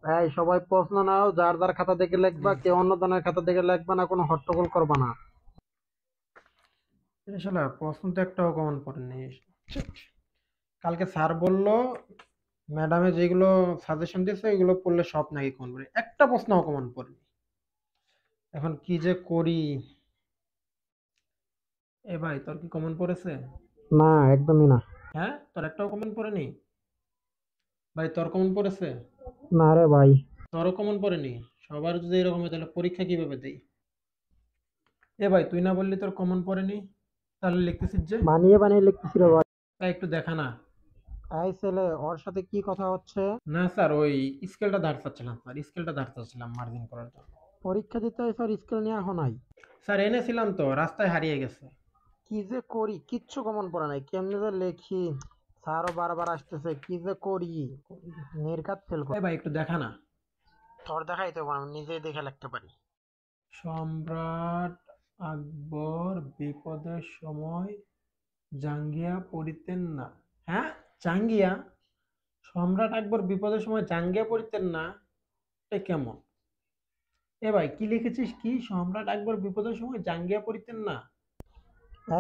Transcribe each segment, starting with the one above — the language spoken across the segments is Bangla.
এই সবাই প্রশ্ন নাও, যার যার খাতা দেখে লিখবা, কেউ অন্য জনের খাতা দেখে লিখবা না, কোনো হট্টগোল করবা না। আসলে প্রশ্ন তো একটাও কমন পড়েনি। কালকে স্যার বললো ম্যাডামে যেগুলো সাজেশন দিয়েছে এগুলো পড়লে সব নাকি কমন পড়ে, একটা প্রশ্নও কমন পড়েনি। এখন কি যে করি। এ ভাই, তোর কি কমন পড়েছে? না, একদমই না। হ্যাঁ, তোর একটাও কমন পড়েনি? ভাই, তোর কমন পড়েছে? না রে ভাই। তোরও কমন পড়েনি? সবার যদি এরকম হয় তাহলে পরীক্ষা কিভাবে দেই? এ ভাই, তুই না বললি তোর কমন পড়েনি? তাহলে লিখতেছিস যে? বানিয়ে বানিয়ে লিখতেছি রে ভাই। তাই একটু দেখা না। এই ছেলে, ওর সাথে কি কথা হচ্ছে? না স্যার, ওই স্কেলটা ধার চাচ্ছিলাম স্যার, স্কেলটা ধার চাচ্ছিলাম মার্জিন করার জন্য। পরীক্ষা দিতে হয় স্যার, স্কেল নিয়ে এখন নাই। স্যার, এনেছিলাম তো, রাস্তায় হারিয়ে গেছে। কি যে করি, কিচ্ছু কমন পড়ে নাই, কেমনে যে লেখি। স্যারও বারবার আসতেছে, কি যে করি। নির্ঘাত ফেল করি। এ ভাই, একটু দেখা না। তোর দেখাই তো, আমি নিজেই দেখে লিখতে পারি। সম্রাট আকবর বিপদের সময় জাঙ্গিয়া পড়িতেন না। হ্যাঁ, জাঙ্গিয়া? সম্রাট আকবর বিপদের সময় জাঙ্গিয়া পড়িতেন না? এটা কেমন? এ ভাই, কি লিখেছিস? কি সম্রাট আকবর বিপদের সময় জাঙ্গিয়া পড়িতেন না?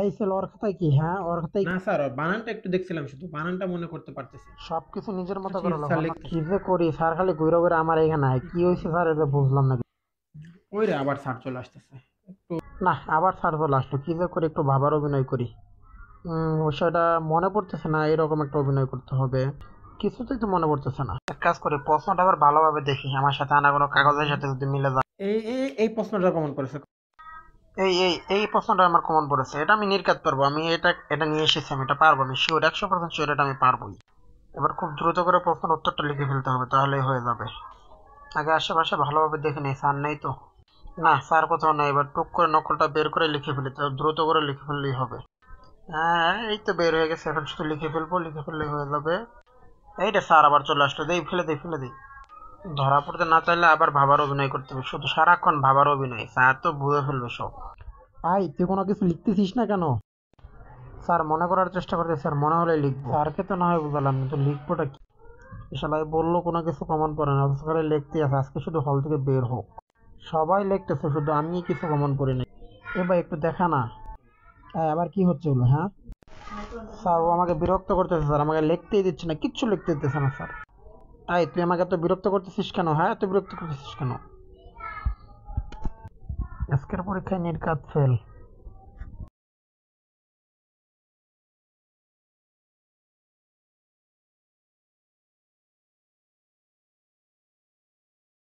এই ছেলে, ওর খাতায় কি? হ্যাঁ, ওর খাতায় না স্যার, ওর বানানটা একটু দেখছিলাম, শুধু বানানটা মনে করতে পারতেছি না। সবকিছু নিজের মতো করে স্যার লেখো না। কি লিখতেছি। যে করি স্যার, খালি ঘুরে ঘুরে আমার এখানে আয়। কি হয়েছে স্যার, এটা বুঝলাম না। ওই রে, আবার স্যার চলে আসতেছে। না, আবার স্যার চলে আসলো, কি যে করি, একটু ভাবার অভিনয় করি। বিষয়টা মনে পড়তেছে না, এরকম একটা অভিনয় করতে হবে। কিছুতেই তো মনে পড়তেছে না। এক কাজ করি, প্রশ্নটা আবার ভালোভাবে দেখি, আমার সাথে আনা কোনো কাগজের সাথে যদি মিলে যায়। এই প্রশ্নটা কমন পড়েছে। এই প্রশ্নটা আমার কমন পড়েছে, এটা আমি নির্ঘাত পারবো। আমি এটা নিয়ে এসেছি, আমি এটা পারবো, আমি শিওর, 100% শিওর, এটা আমি পারবোই। এবার খুব দ্রুত করে প্রশ্নের উত্তরটা লিখে ফেলতে হবে, তাহলেই হয়ে যাবে। আগে আশেপাশে ভালোভাবে দেখে নেই, স্যার নেই তো। না, স্যার কোথাও নেই। এবার টুক করে নকলটা বের করে লিখে ফেলি, তো দ্রুত করে লিখে ফেললেই হবে। হ্যাঁ, এই তো বের হয়ে গেছে, এখন শুধু লিখে ফেলবো, লিখে ফেললেই হয়ে যাবে। এইটা স্যার আবার চলে আসলো, দেই ফেলে দেই ফেলে দেই। ধরা পড়তে না চাইলে আবার ভাবার অভিনয় করতে হবে, শুধু সারাক্ষণ ভাবার অভিনয়, স্যার তো বুঝে ফেলবে সব। আই, তুই কোনো কিছু লিখতেছিস না কেন? স্যার, মনে করার চেষ্টা করতে স্যার, মনে হলে লিখবো। স্যারকে তো না হয় বুঝালাম, কিন্তু লিখবোটা কি? শালাই বললো কোনো কিছু কমন পড়ে না, অথচ খালি লিখতে আছে। আজকে শুধু হল থেকে বের হোক। সবাই লিখতেছে, শুধু আমি কিছু কমন পড়ি নাই। এ ভাই, একটু দেখা না। আবার কি হচ্ছে হলো? হ্যাঁ স্যার, ও আমাকে বিরক্ত করতেছে স্যার, আমাকে লিখতেই দিচ্ছে না, কিচ্ছু লিখতে দিতেছে না স্যার। তুই আমাকে এত বিরক্ত করতেছিস কেন? হ্যাঁ, এত বিরক্ত করতেছিস কেন? আজকের পরীক্ষায় নির্ঘাত ফেল।